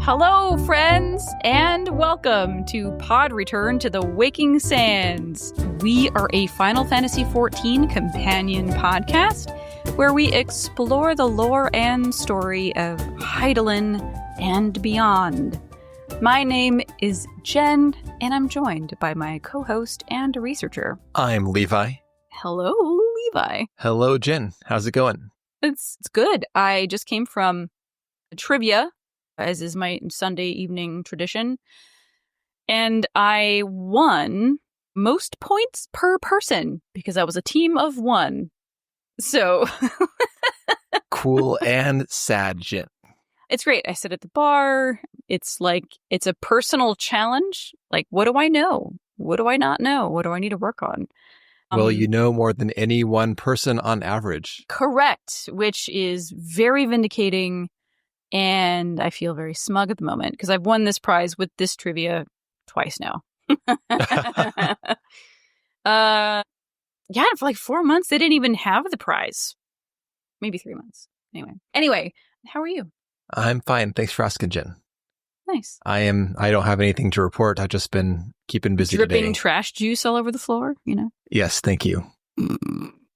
Hello, friends, and welcome to Pod Return to the Waking Sands. We are a Final Fantasy XIV companion podcast where we explore the lore and story of Halone and beyond. My name is Jen, and I'm joined by my co-host and researcher. I'm Levi. Hello, Levi. Hello, Jen. How's it going? It's good. I just came from trivia, as is my Sunday evening tradition, and I won most points per person because I was a team of one. So Cool and sad, Jen. It's great. I sit at the bar. It's a personal challenge. Like, what do I know? What do I not know? What do I need to work on? Well, you know more than any one person on average. Correct, which is very vindicating. And I feel very smug at the moment because I've won this prize with this trivia twice now. Yeah, for like 4 months, they didn't even have the prize. Maybe 3 months. Anyway, how are you? I'm fine. Thanks for asking, Jen. Nice. I don't have anything to report. I've just been keeping busy Dripping today. trash juice all over the floor, you know? Yes, thank you.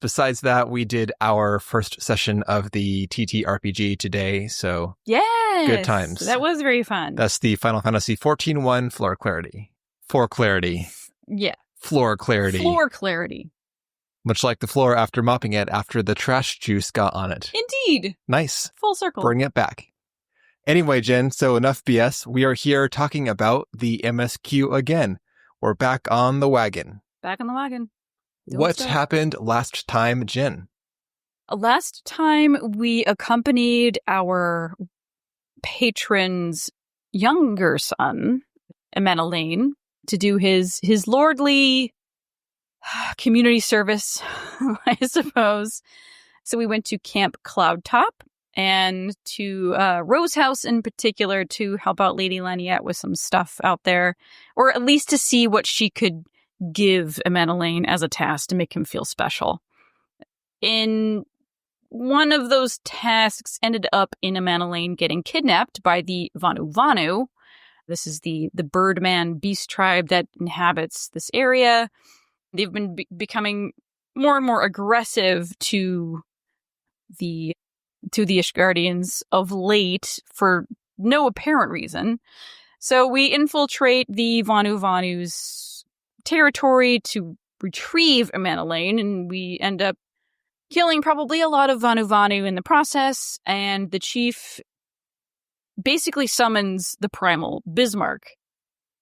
Besides that, we did our first session of the TTRPG today, so yes, good times. That was very fun. That's the Final Fantasy XIV 1 Floor Clarity. For clarity. Yeah. Floor clarity. Floor clarity. Much like the floor after mopping it after the trash juice got on it. Indeed. Nice. Full circle. Bring it back. Anyway, Jen, so enough BS. We are here talking about the MSQ again. We're back on the wagon. Back on the wagon. What happened last time, Jen? Last time we accompanied our patron's younger son, Halone, to do his lordly community service, I suppose. So we went to Camp Cloudtop and to Rose House in particular to help out Lady Laniette with some stuff out there, or at least to see what she could give Halone as a task to make him feel special. In one of those tasks ended up in Halone getting kidnapped by the Vanu Vanu. This is the Birdman beast tribe that inhabits this area. They've been becoming more and more aggressive to the Ishgardians of late for no apparent reason. So we infiltrate the Vanu Vanu's territory to retrieve Halone, and we end up killing probably a lot of Vanu Vanu in the process, and the chief basically summons the primal Bismarck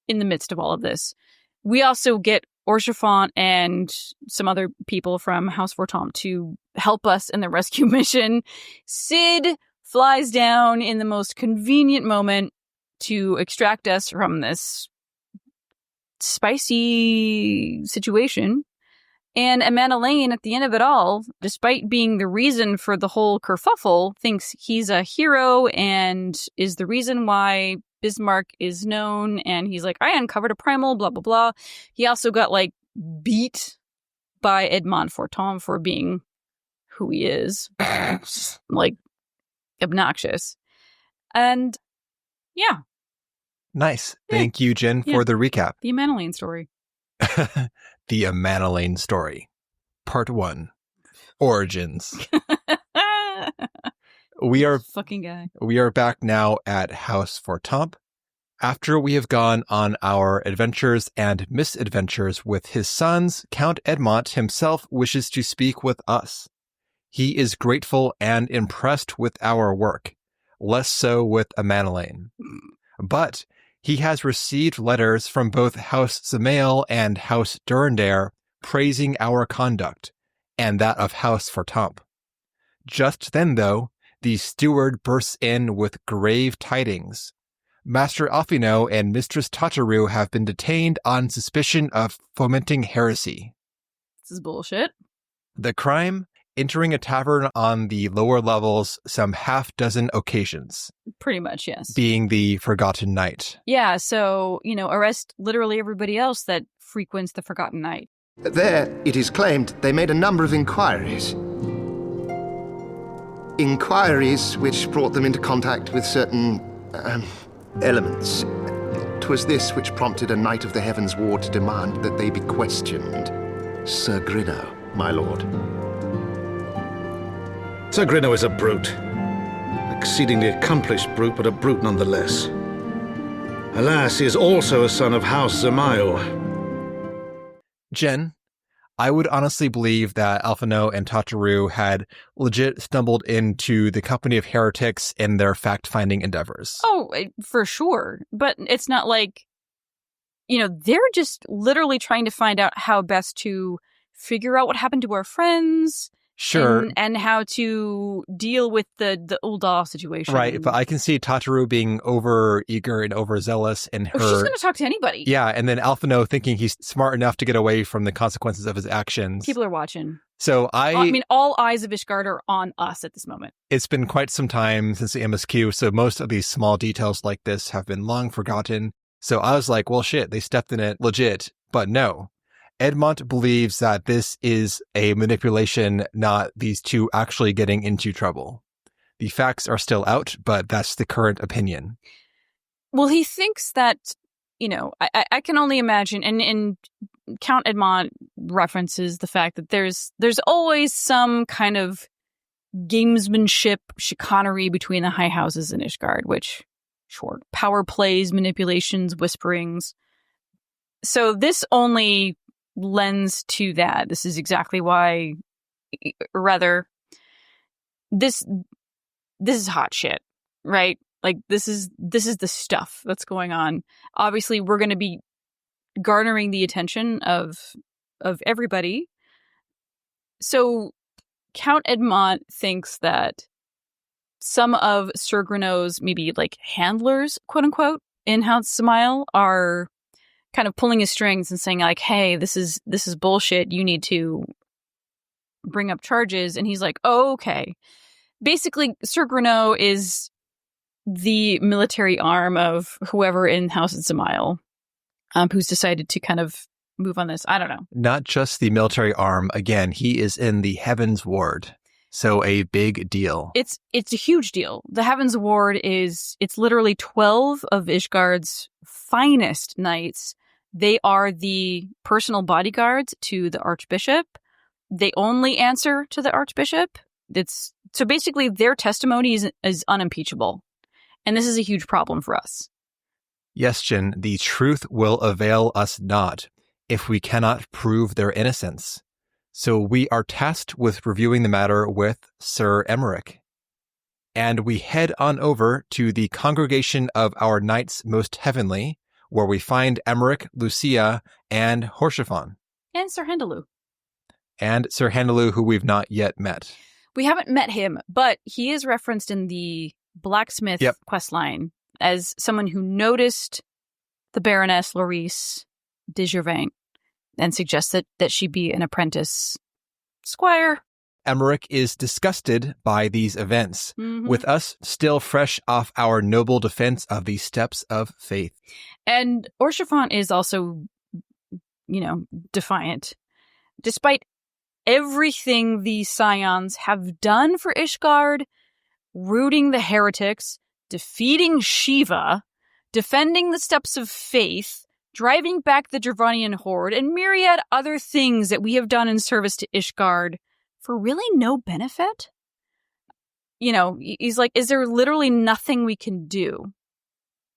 in the midst of all of this. We also get Orchifant and some other people from House Fortom to help us in the rescue mission. Cid flies down in the most convenient moment to extract us from this spicy situation. And Halone, at the end of it all, despite being the reason for the whole kerfuffle, thinks he's a hero and is the reason why Bismarck is known. And he's like, I uncovered a primal, blah, blah, blah. He also got, beat by Edmond Fortom for being who he is. Obnoxious. And, yeah. Nice. Thank you, Jen, for the recap. The Halone story. The Halone story. Part 1. Origins. We are fucking guy. We are back now at House Fortom. After we have gone on our adventures and misadventures with his sons, Count Edmont himself wishes to speak with us. He is grateful and impressed with our work, less so with Halone. But he has received letters from both House Zamael and House Durandare praising our conduct, and that of House Fortom. Just then, though, the steward bursts in with grave tidings. Master Alfino and Mistress Tataru have been detained on suspicion of fomenting heresy. This is bullshit. The crime? Entering a tavern on the lower levels some half-dozen occasions. Pretty much, yes. Being the Forgotten Night. Yeah, so, arrest literally everybody else that frequents the Forgotten Night. There, it is claimed, they made a number of inquiries. Inquiries which brought them into contact with certain, elements. 'Twas this which prompted a knight of the Heavensward to demand that they be questioned. Sir Grinno, my lord. Sir Grinno is a brute. Exceedingly accomplished brute, but a brute nonetheless. Alas, he is also a son of House Zamayo. Jen, I would honestly believe that Alphino and Tataru had legit stumbled into the company of heretics in their fact-finding endeavors. Oh, for sure. But it's not like, they're just literally trying to find out how best to figure out what happened to our friends. Sure. And how to deal with the Ulda situation. Right, but I can see Tataru being over-eager and overzealous in her... she's going to talk to anybody. Yeah, and then Alphino thinking he's smart enough to get away from the consequences of his actions. People are watching. So I mean, all eyes of Ishgard are on us at this moment. It's been quite some time since the MSQ, so most of these small details like this have been long forgotten. So I was like, well, shit, they stepped in it legit. But no. Edmont believes that this is a manipulation, not these two actually getting into trouble. The facts are still out, but that's the current opinion. Well, he thinks that, I can only imagine, and Count Edmont references the fact that there's always some kind of gamesmanship, chicanery between the high houses in Ishgard, which, sure, power plays, manipulations, whisperings. So this only lends to that. This is exactly why, rather, this is hot shit, right? Like this is the stuff that's going on. Obviously, we're going to be garnering the attention of everybody. So Count Edmont thinks that some of Sir Grinno's maybe like handlers, quote unquote, in House Zamayo are kind of pulling his strings and saying like, hey, this is bullshit. You need to bring up charges. And he's like, oh, okay. Basically, Sir Grinno is the military arm of whoever in House Zamayo, who's decided to kind of move on this. I don't know. Not just the military arm. Again, he is in the Heavensward. So a big deal. It's a huge deal. The Heavensward it's literally 12 of Ishgard's finest knights. They are the personal bodyguards to the Archbishop. They only answer to the Archbishop. So basically their testimony is unimpeachable. And this is a huge problem for us. Yes, Jin, the truth will avail us not if we cannot prove their innocence. So we are tasked with reviewing the matter with Sir Emmerich. And we head on over to the congregation of our knights most heavenly, where we find Emmerich, Lucia, and Horshaphon. And Sir Handaloo. And Sir Handaloo, who we've not yet met. We haven't met him, but he is referenced in the blacksmith questline as someone who noticed the Baroness Laurice de Gervain and suggested that she be an apprentice squire. Emmerich is disgusted by these events, with us still fresh off our noble defense of the steps of faith. And Horshaphon is also, defiant. Despite everything these scions have done for Ishgard, rooting the heretics, defeating Shiva, defending the steps of faith, driving back the Dravanian horde, and myriad other things that we have done in service to Ishgard for really no benefit? He's like, is there literally nothing we can do?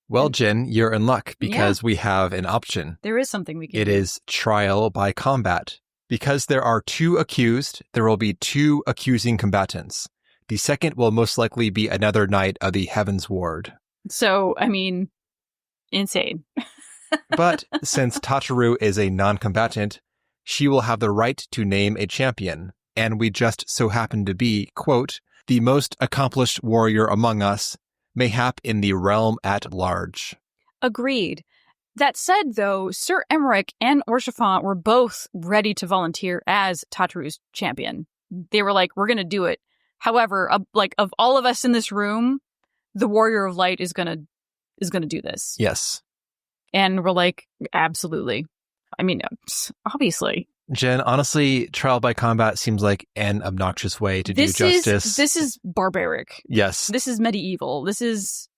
Well, Jin, you're in luck because we have an option. There is something we can do. It is trial by combat. Because there are two accused, there will be two accusing combatants. The second will most likely be another knight of the Heavensward. So, insane. But since Tataru is a non-combatant, she will have the right to name a champion. And we just so happen to be, quote, the most accomplished warrior among us, mayhap in the realm at large. Agreed. That said, though, Sir Emmerich and Horshaphon were both ready to volunteer as Tataru's champion. They were like, we're going to do it. However, of all of us in this room, the Warrior of Light is going to do this. Yes. And we're like, absolutely. Obviously. Jen, honestly, trial by combat seems like an obnoxious way to do justice. This is barbaric. Yes. This is medieval. This is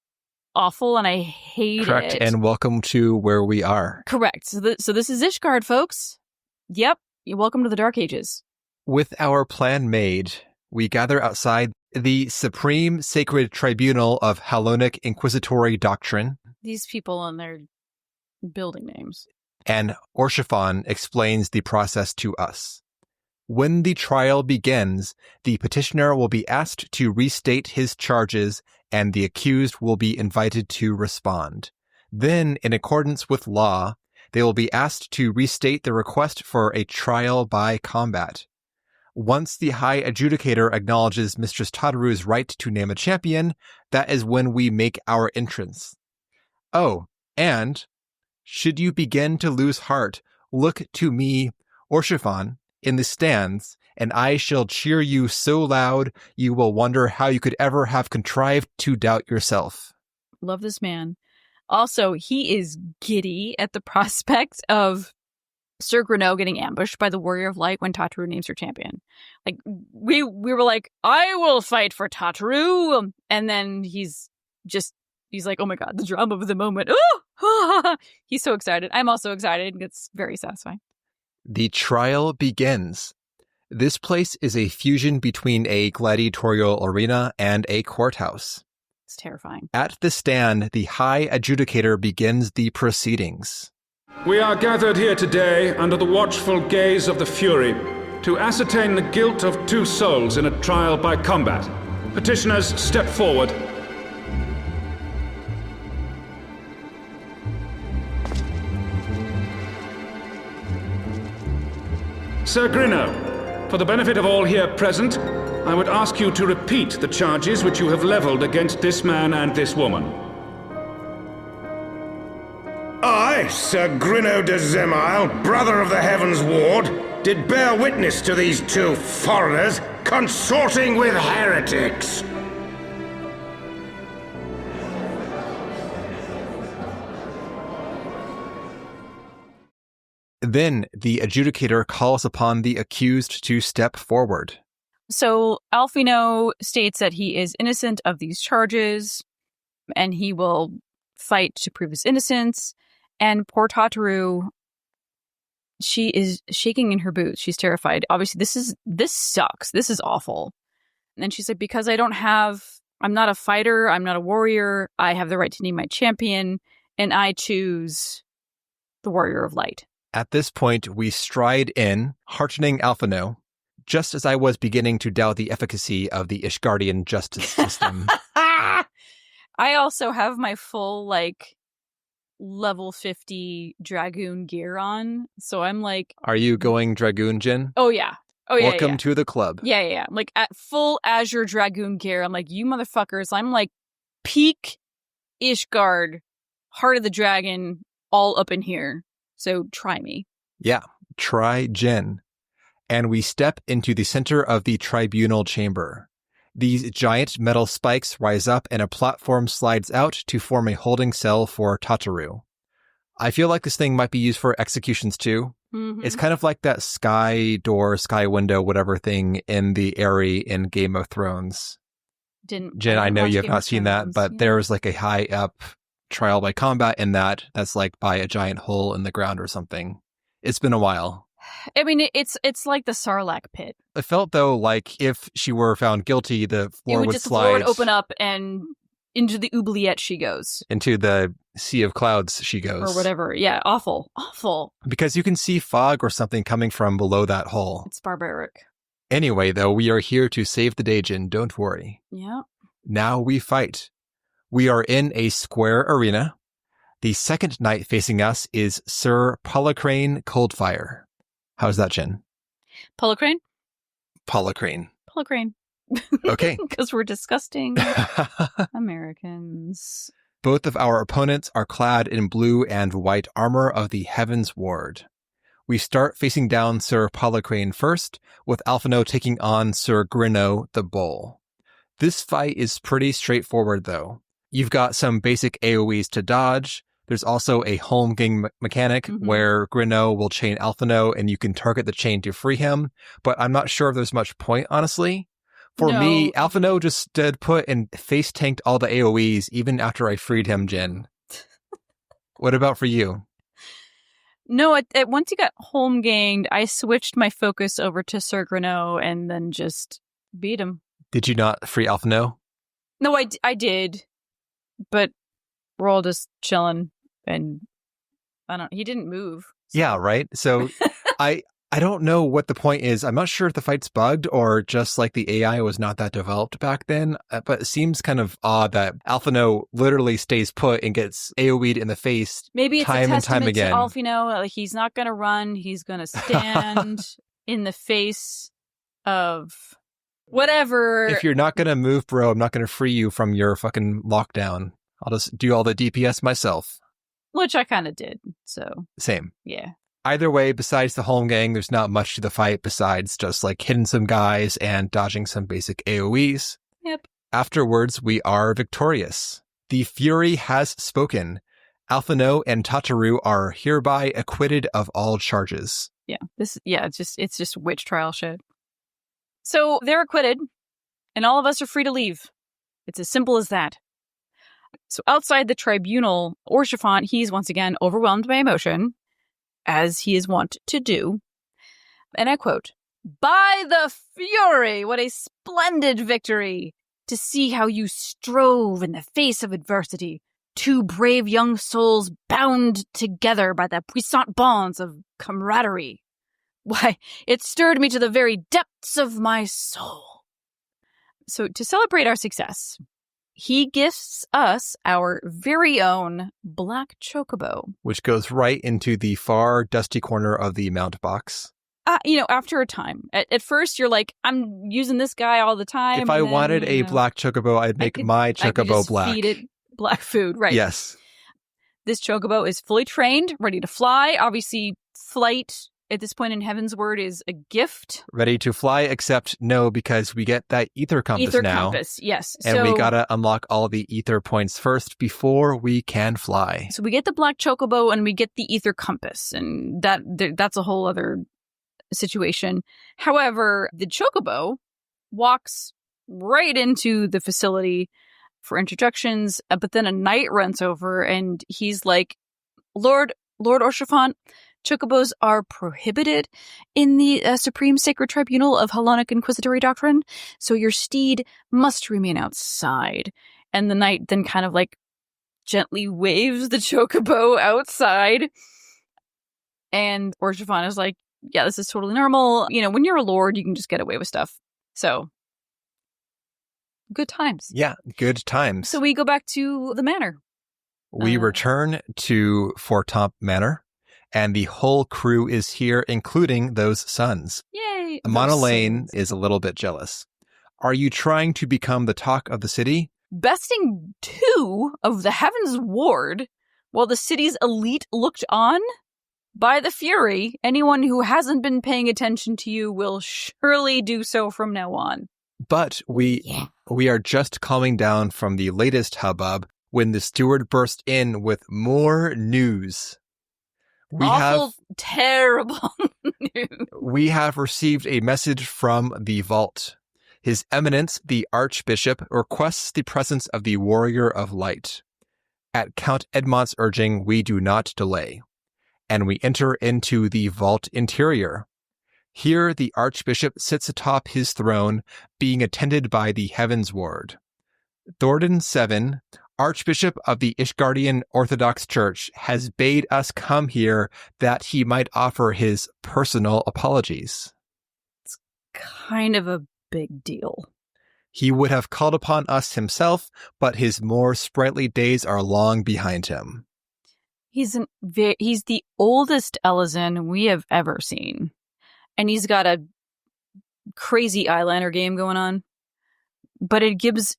awful and I hate Correct, it. and welcome to where we are. Correct. So this is Ishgard, folks. Yep. Welcome to the Dark Ages. With our plan made, we gather outside the Supreme Sacred Tribunal of Halonic Inquisitory Doctrine. These people and their building names. And Orshifon explains the process to us. When the trial begins, the petitioner will be asked to restate his charges, and the accused will be invited to respond. Then, in accordance with law, they will be asked to restate the request for a trial by combat. Once the High Adjudicator acknowledges Mistress Tataru's right to name a champion, that is when we make our entrance. Oh, and should you begin to lose heart, look to me, Orshifon, in the stands, and I shall cheer you so loud you will wonder how you could ever have contrived to doubt yourself. Love this man. Also, he is giddy at the prospect of Sir Greneau getting ambushed by the Warrior of Light when Tataru names her champion. Like, we were like, I will fight for Tataru! And then he's like, oh my god, the drama of the moment. Oh! He's so excited. I'm also excited. It's very satisfying. The trial begins. This place is a fusion between a gladiatorial arena and a courthouse. It's terrifying. At the stand, the High Adjudicator begins the proceedings. We are gathered here today under the watchful gaze of the Fury to ascertain the guilt of 2 souls in a trial by combat. Petitioners, step forward. Sir Greneau, for the benefit of all here present, I would ask you to repeat the charges which you have leveled against this man and this woman. I, Sir Greneau de Zemile, brother of the Heavensward, did bear witness to these 2 foreigners consorting with heretics. Then the adjudicator calls upon the accused to step forward. So Alfino states that he is innocent of these charges, and he will fight to prove his innocence. And poor Tataru, she is shaking in her boots. She's terrified. Obviously, this sucks. This is awful. And then she's like, because I'm not a fighter, I'm not a warrior, I have the right to name my champion, and I choose the Warrior of Light. At this point, we stride in, heartening Alfino, just as I was beginning to doubt the efficacy of the Ishgardian justice system. I also have my full, level 50 Dragoon gear on, so I'm like... Are you going Dragoon, Jin? Oh, yeah. Welcome to the club. Yeah. Like, at full Azure Dragoon gear, I'm like, you motherfuckers, I'm like peak Ishgard, Heart of the Dragon, all up in here. So try me. Yeah, try Jin. And we step into the center of the tribunal chamber. These giant metal spikes rise up and a platform slides out to form a holding cell for Tataru. I feel like this thing might be used for executions too. Mm-hmm. It's kind of like that sky door, sky window, whatever thing in the Eyrie in Game of Thrones. Jen, I know you have not seen that, but there's like a high up trial by combat in that's like by a giant hole in the ground or something. It's been a while. I mean, it's like the Sarlacc pit. It felt, though, like if she were found guilty, the floor would slide. The floor would open up and into the oubliette she goes. Into the sea of clouds she goes. Or whatever. Yeah, awful. Awful. Because you can see fog or something coming from below that hole. It's barbaric. Anyway, though, we are here to save the day, Jin. Don't worry. Yeah. Now we fight. We are in a square arena. The second knight facing us is Sir Polacrane Coldfire. How's that, Jen? Polacrane? Polacrane. Okay. Because we're disgusting Americans. Both of our opponents are clad in blue and white armor of the Heavensward. We start facing down Sir Polacrane first, with Alfino taking on Sir Greneau the Bull. This fight is pretty straightforward, though. You've got some basic AoEs to dodge. There's also a holmgang mechanic where Greneau will chain Alfino and you can target the chain to free him, but I'm not sure if there's much point, honestly. For No. me, Alphino just stood put and face tanked all the AoEs even after I freed him, Jin. What about for you? No, once he got home ganged, I switched my focus over to Sir Grino and then just beat him. Did you not free Alphino? No, I did, but we're all just chilling, and he didn't move. So. Yeah, right? So I don't know what the point is. I'm not sure if the fight's bugged or just like the AI was not that developed back then, but it seems kind of odd that Alphino literally stays put and gets AoE'd in the face Maybe it's time a and time testament again. to Alphino. Like, he's not going to run. He's going to stand in the face of whatever. If you're not going to move, bro, I'm not going to free you from your fucking lockdown. I'll just do all the DPS myself. Which I kind of did, so. Same. Yeah. Either way, besides the home gang, there's not much to the fight besides just like hitting some guys and dodging some basic AoEs. Yep. Afterwards, we are victorious. The Fury has spoken. Alphino and Tataru are hereby acquitted of all charges. Yeah. It's just witch trial shit. So they're acquitted, and all of us are free to leave. It's as simple as that. So outside the tribunal, Orshafant, he's once again overwhelmed by emotion, as he is wont to do. And I quote, "By the Fury, what a splendid victory! To see how you strove in the face of adversity, two brave young souls bound together by the puissant bonds of camaraderie. Why, it stirred me to the very depths of my soul." So to celebrate our success, he gifts us our very own black chocobo. Which goes right into the far dusty corner of the mount box. After a time. At first, you're like, I'm using this guy all the time. If I wanted a black chocobo, I'd make my chocobo black. Feed it black food, right? Yes. This chocobo is fully trained, ready to fly. Obviously, flight at this point in Heavensward is a gift. Ready to fly, except no, because we get that ether compass now. Compass, yes. And we gotta unlock all the ether points first before we can fly. So we get the black chocobo and we get the ether compass, and that's a whole other situation. However, the chocobo walks right into the facility for introductions, but then a knight runs over and he's like, Lord Orshafant, chocobos are prohibited in the Supreme Sacred Tribunal of Halonic Inquisitory Doctrine, so your steed must remain outside. And the knight then kind of like gently waves the chocobo outside. And Orshafant is like, yeah, this is totally normal. When you're a lord, you can just get away with stuff. So, good times. Yeah, good times. So we go back to the manor. We return to Fortomp Manor, and the whole crew is here, including those sons. Yay! Monolane is a little bit jealous. Are you trying to become the talk of the city? Besting 2 of the Heavensward while the city's elite looked on? By the Fury, anyone who hasn't been paying attention to you will surely do so from now on. But we are just calming down from the latest hubbub when the steward burst in with more news. Terrible news. We have received a message from the vault. His Eminence, the Archbishop, requests the presence of the Warrior of Light. At Count Edmont's urging, we do not delay, and we enter into the vault interior. Here, the Archbishop sits atop his throne, being attended by the Heavensward. Thornton VII, Archbishop of the Ishgardian Orthodox Church, has bade us come here that he might offer his personal apologies. It's kind of a big deal. He would have called upon us himself, but his more sprightly days are long behind him. He's the oldest Elezen we have ever seen. And he's got a crazy eyeliner game going on. But it gives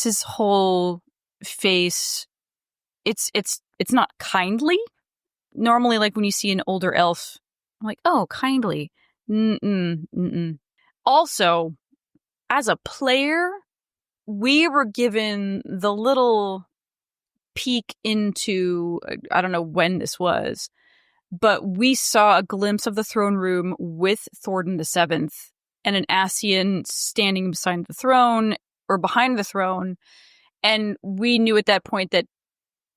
his whole face, it's not kindly. Normally, like when you see an older elf, I'm like, oh, kindly. Also, as a player, we were given the little peek into, I don't know when this was, but we saw a glimpse of the throne room with Thornton VII and an Ascian standing beside the throne or behind the throne. And we knew at that point that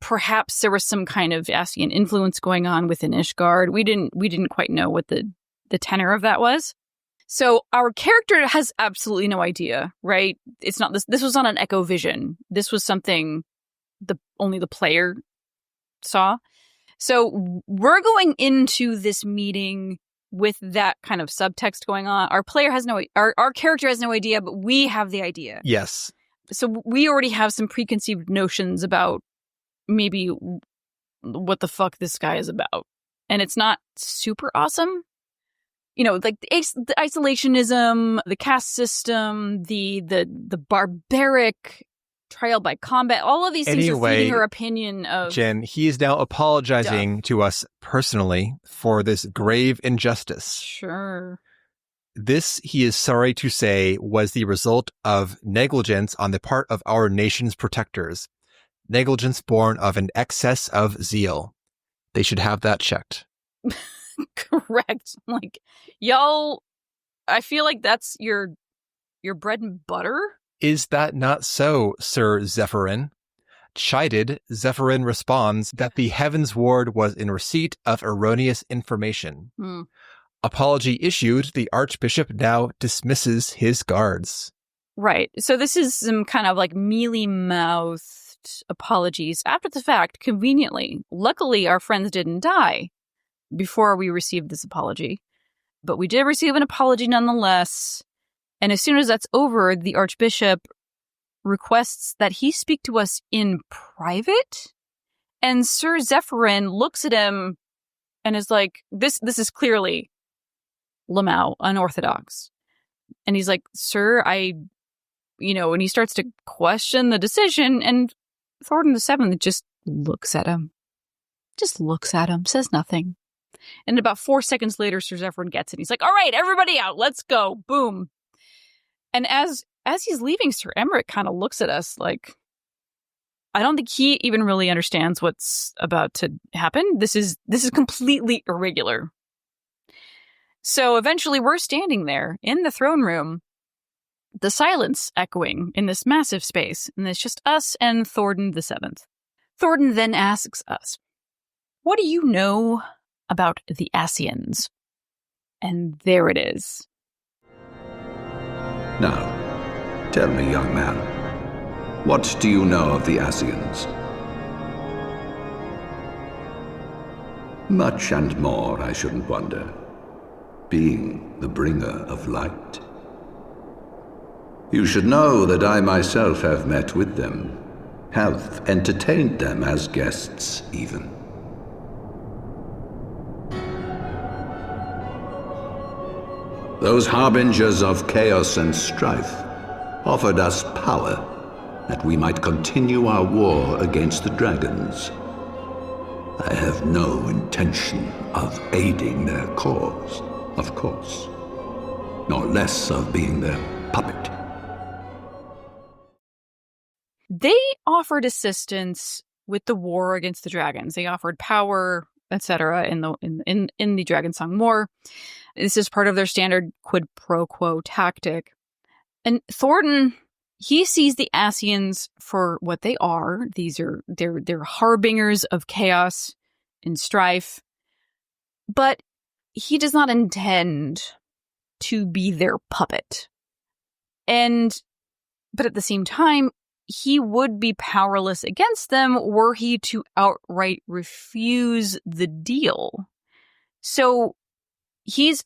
perhaps there was some kind of Ascian influence going on within Ishgard. We didn't quite know what the tenor of that was. So our character has absolutely no idea, right? It's not this was not an echo vision. This was something only the player saw. So we're going into this meeting with that kind of subtext going on. Our player has our character has no idea, but we have the idea. Yes. So we already have some preconceived notions about maybe what the fuck this guy is about. And it's not super awesome. Like the isolationism, the caste system, the barbaric trial by combat, all of these things are feeding her opinion of... Jen, he is now apologizing to us personally for this grave injustice. Sure. This, he is sorry to say, was the result of negligence on the part of our nation's protectors. Negligence born of an excess of zeal. They should have that checked. Correct. Like, y'all, I feel like that's your bread and butter. Is that not so, Sir Zephyrin? Chided, Zephyrin responds that the Heavensward was in receipt of erroneous information. Apology issued, the Archbishop now dismisses his guards. Right. So this is some kind of like mealy-mouthed apologies after the fact, conveniently. Luckily, our friends didn't die before we received this apology. But we did receive an apology nonetheless. And as soon as that's over, the Archbishop requests that he speak to us in private. And Sir Zephyrin looks at him and is like, this is clearly Lamau, unorthodox. And he's like, sir, and he starts to question the decision. And Thornton VII just looks at him. Says nothing. And about 4 seconds later, Sir Zephyrin gets it. He's like, all right, everybody out. Let's go. Boom. And as he's leaving, Sir Emmerich kind of looks at us like, I don't think he even really understands what's about to happen. This is completely irregular. So eventually we're standing there in the throne room, the silence echoing in this massive space. And it's just us and Thornton VII. Thornton then asks us, what do you know about the Ascians? And there it is. Now, tell me, young man, what do you know of the Ascians? Much and more, I shouldn't wonder, being the bringer of light. You should know that I myself have met with them, have entertained them as guests even. Those harbingers of chaos and strife offered us power that we might continue our war against the dragons. I have no intention of aiding their cause, of course, nor less of being their puppet. They offered assistance with the war against the dragons. They offered power, etc. in the Dragon Song War. This is part of their standard quid pro quo tactic. And Thornton, he sees the Ascians for what they are. They're harbingers of chaos and strife. But he does not intend to be their puppet. But at the same time, he would be powerless against them were he to outright refuse the deal. So he's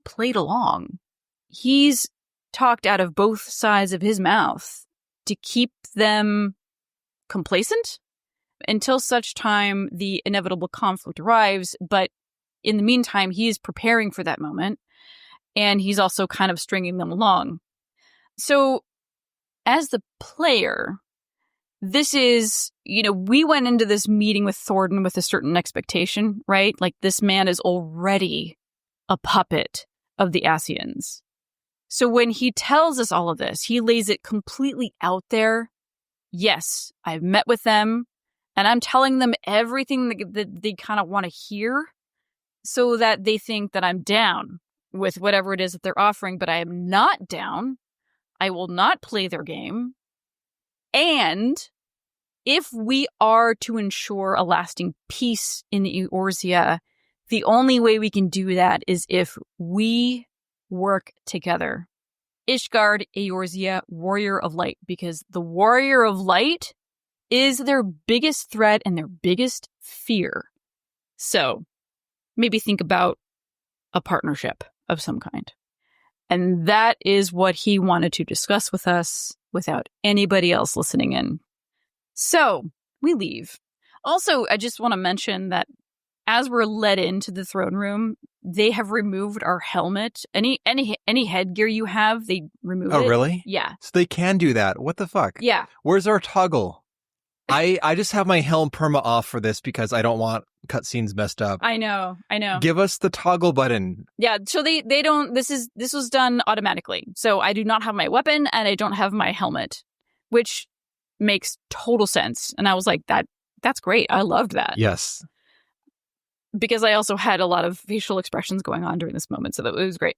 played along. He's talked out of both sides of his mouth to keep them complacent until such time the inevitable conflict arrives. But in the meantime, he is preparing for that moment, and he's also kind of stringing them along. So as the player, this is, we went into this meeting with Thornton with a certain expectation, right? Like, this man is already a puppet of the Ascians. So when he tells us all of this, he lays it completely out there. Yes, I've met with them, and I'm telling them everything that they kind of want to hear so that they think that I'm down with whatever it is that they're offering, but I am not down. I will not play their game. And if we are to ensure a lasting peace in Eorzea, the only way we can do that is if we work together. Ishgard, Eorzea, Warrior of Light, because the Warrior of Light is their biggest threat and their biggest fear. So maybe think about a partnership of some kind. And that is what he wanted to discuss with us without anybody else listening in. So we leave. Also, I just want to mention that as we're led into the throne room, they have removed our helmet. Any headgear you have, they remove it. Oh, really? Yeah. So they can do that. What the fuck? Yeah. Where's our toggle? I just have my helm perma off for this because I don't want cutscenes messed up. I know. Give us the toggle button. Yeah, so they don't, this was done automatically. So I do not have my weapon and I don't have my helmet, which makes total sense. And I was like, that's great. I loved that. Yes. Because I also had a lot of facial expressions going on during this moment, so that it was great.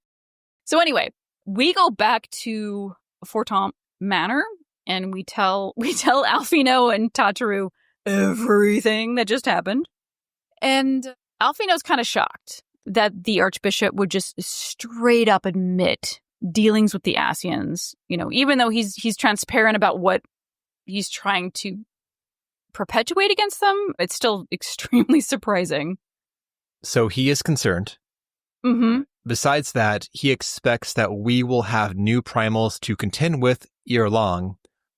So anyway, we go back to Fortomp Manor, and we tell Alfino and Tataru everything that just happened. And Alfino's kind of shocked that the Archbishop would just straight up admit dealings with the Asians, even though he's transparent about what he's trying to perpetuate against them. It's still extremely surprising. So he is concerned. Mm-hmm. Besides that, he expects that we will have new primals to contend with ere long.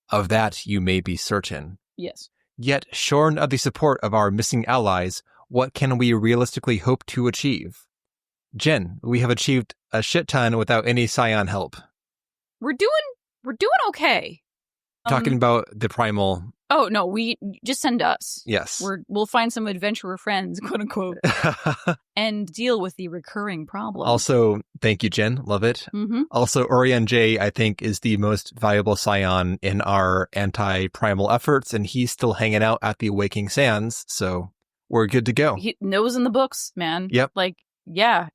Of that, you may be certain. Yes. Yet, shorn of the support of our missing allies, what can we realistically hope to achieve? Jen, we have achieved a shit ton without any Scion help. We're doing okay. Talking about the primal. Oh, no, we just send us. Yes. We'll find some adventurer friends, quote unquote, and deal with the recurring problem. Also, thank you, Jen. Love it. Mm-hmm. Also, Orion J, I think, is the most valuable Scion in our anti-primal efforts, and he's still hanging out at the Waking Sands, so we're good to go. He knows in the books, man. Yep. Yeah,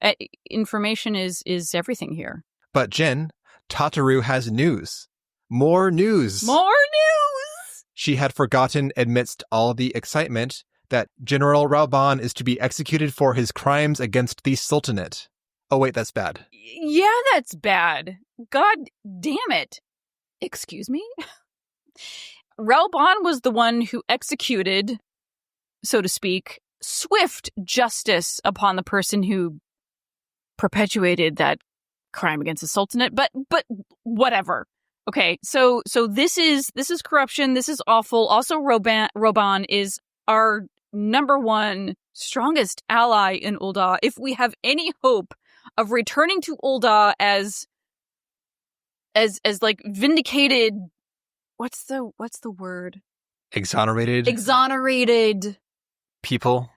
information is everything here. But Jen, Tataru has news. More news. She had forgotten amidst all the excitement that General Rauban is to be executed for his crimes against the Sultanate. Oh, wait, that's bad. Yeah, that's bad. God damn it. Excuse me? Rauban was the one who executed, so to speak, swift justice upon the person who perpetuated that crime against the Sultanate, but whatever. Okay, so this is corruption. This is awful. Also, Rauban is our number one strongest ally in Ul'dah. If we have any hope of returning to Ul'dah as like vindicated, what's the word? Exonerated people.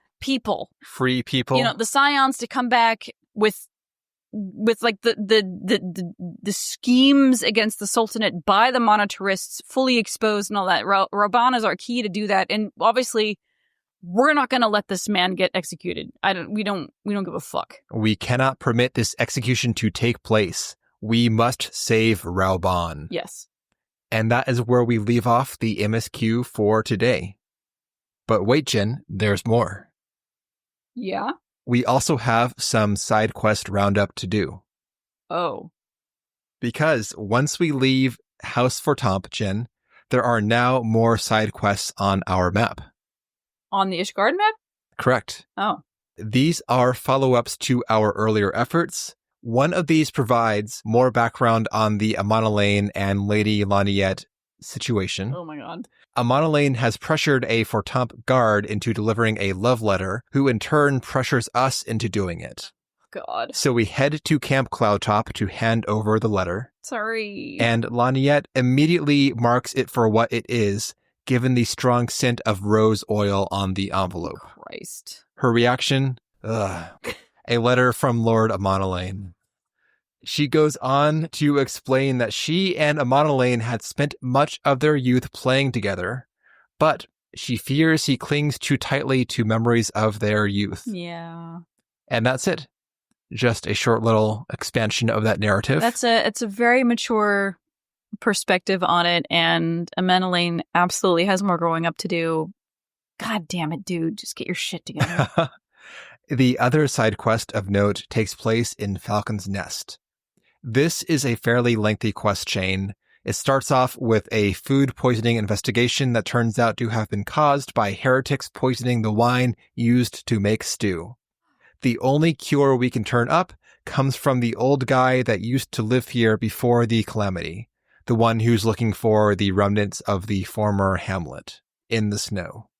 Free people. The Scions to come back with like the schemes against the Sultanate by the monetarists fully exposed and all that. Rauban is our key to do that, and obviously we're not going to let this man get executed. We don't give a fuck. We cannot permit this execution to take place. We must save Rauban. Yes. And that is where we leave off the MSQ for today. But wait, Jen, there's more. Yeah? We also have some side quest roundup to do. Oh. Because once we leave House Fortomp, Jen, there are now more side quests on our map. On the Ishgard map? Correct. Oh. These are follow-ups to our earlier efforts. One of these provides more background on the Amana Lane and Lady Laniette situation. Oh my god. Amana Lane has pressured a Fortomp guard into delivering a love letter, who in turn pressures us into doing it. God. So we head to Camp Cloudtop to hand over the letter. Sorry. And Laniette immediately marks it for what it is, given the strong scent of rose oil on the envelope. Christ. Her reaction? Ugh. A letter from Lord Amana Lane. She goes on to explain that she and Amana Lane had spent much of their youth playing together, but she fears he clings too tightly to memories of their youth. Yeah. And that's it. just a short little expansion of that narrative. It's a very mature perspective on it, and Ameneline absolutely has more growing up to do. God damn it, dude. Just get your shit together. The other side quest of note takes place in Falcon's Nest. This is a fairly lengthy quest chain. It starts off with a food poisoning investigation that turns out to have been caused by heretics poisoning the wine used to make stew. The only cure we can turn up comes from the old guy that used to live here before the calamity, the one who's looking for the remnants of the former hamlet in the snow.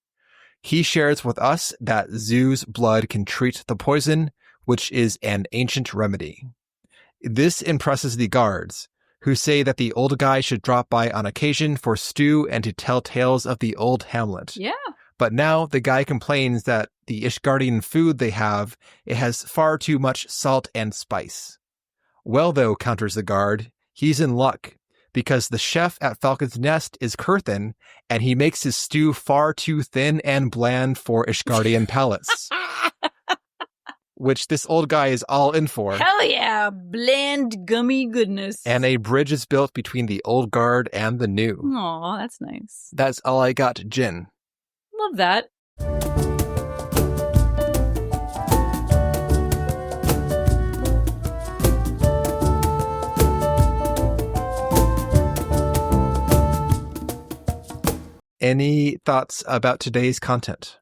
He shares with us that Zoo's blood can treat the poison, which is an ancient remedy. This impresses the guards, who say that the old guy should drop by on occasion for stew and to tell tales of the old hamlet. Yeah. But now the guy complains that the Ishgardian food they have, it has far too much salt and spice. Well, though, counters the guard, he's in luck, because the chef at Falcon's Nest is Kurthan, and he makes his stew far too thin and bland for Ishgardian palates. Which this old guy is all in for. Hell yeah, bland, gummy goodness. And a bridge is built between the old guard and the new. Aw, that's nice. That's all I got, Jin. Love that. Any thoughts about today's content?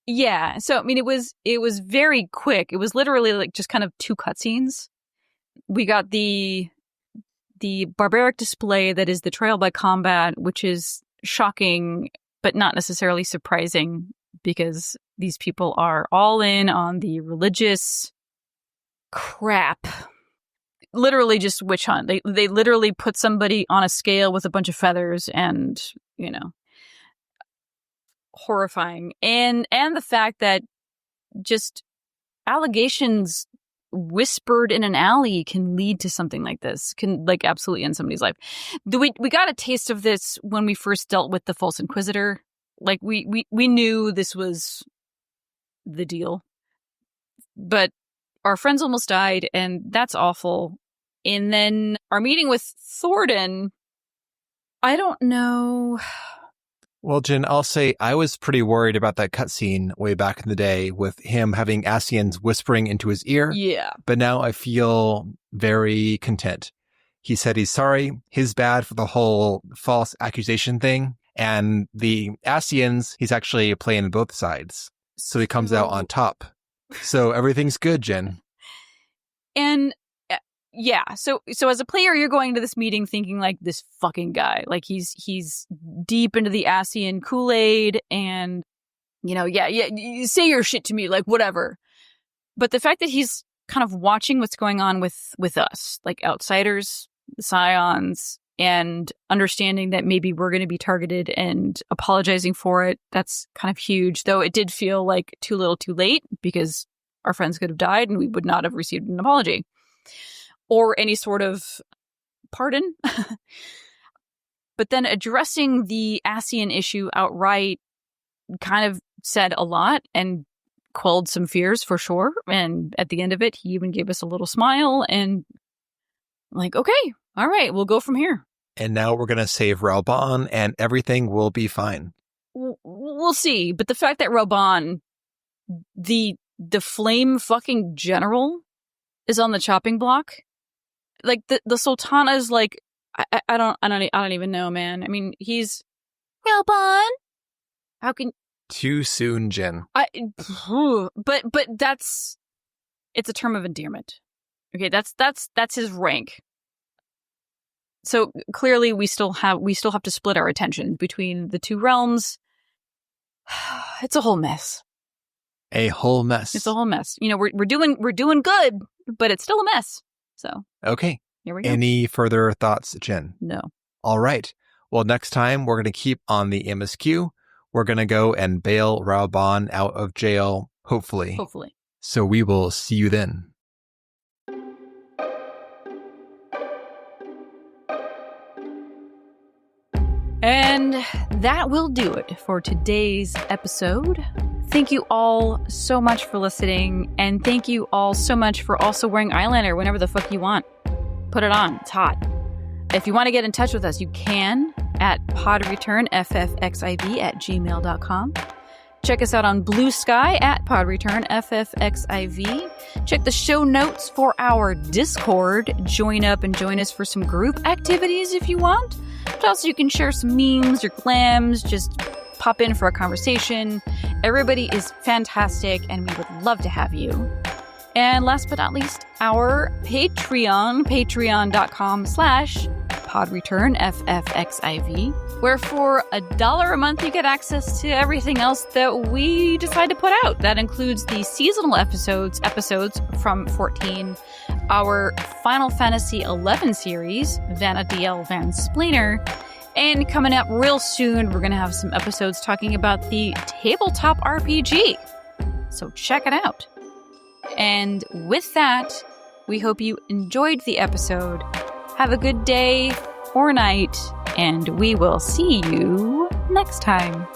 Yeah. So, I mean, it was very quick. It was literally like just kind of 2 cutscenes. We got the barbaric display that is the trial by combat, which is shocking, but not necessarily surprising, because these people are all in on the religious crap. Literally just witch hunt. They literally put somebody on a scale with a bunch of feathers and, horrifying. And the fact that just allegations whispered in an alley can lead to something like this, can like absolutely end somebody's life. We got a taste of this when we first dealt with the False Inquisitor. Like we knew this was the deal, but our friends almost died, and that's awful. And then our meeting with Thornton, I don't know. Well, Jin, I'll say I was pretty worried about that cutscene way back in the day with him having Ascians whispering into his ear. Yeah. But now I feel very content. He said he's sorry, his bad for the whole false accusation thing. And the Ascians, he's actually playing both sides. So he comes out on top. So everything's good, Jen. And yeah, so as a player, you're going to this meeting thinking like this fucking guy, like he's deep into the Ascian Kool-Aid, and you say your shit to me, like whatever. But the fact that he's kind of watching what's going on with us, like outsiders, the Scions, and understanding that maybe we're going to be targeted and apologizing for it, that's kind of huge. Though it did feel like too little too late, because our friends could have died and we would not have received an apology or any sort of pardon. But then addressing the Ascian issue outright kind of said a lot and quelled some fears for sure. And at the end of it, he even gave us a little smile and like, okay, all right, we'll go from here. And now we're going to save Raoban and everything will be fine. We'll see. But the fact that Raoban, the flame fucking general, is on the chopping block, like the Sultana is like, I don't even know, man. I mean, he's Raoban. How can too soon, Jen? But it's a term of endearment. Okay, that's his rank. So clearly, we still have to split our attention between the two realms. It's a whole mess. A whole mess. It's a whole mess. We're doing good, but it's still a mess. So okay. Here we go. Any further thoughts, Jen? No. All right. Well, next time we're going to keep on the MSQ. We're going to go and bail Raoban out of jail, hopefully. Hopefully. So we will see you then. And that will do it for today's episode. Thank you all so much for listening, and thank you all so much for also wearing eyeliner whenever the fuck you want. Put it on. It's hot. If you want to get in touch with us, you can at podreturnffxiv@gmail.com. Check us out on Blue Sky at podreturnffxiv. Check the show notes for our Discord. Join up and join us for some group activities if you want. But also you can share some memes or glams. Just pop in for a conversation. Everybody is fantastic and we would love to have you. And last but not least, our Patreon, patreon.com/podreturnffxiv, where for $1 a month you get access to everything else that we decide to put out. That includes the seasonal episodes from 14, our Final Fantasy XI series, Vana'diel Van Splainer, and coming up real soon, we're going to have some episodes talking about the tabletop RPG. So check it out. And with that, we hope you enjoyed the episode. Have a good day or night, and we will see you next time.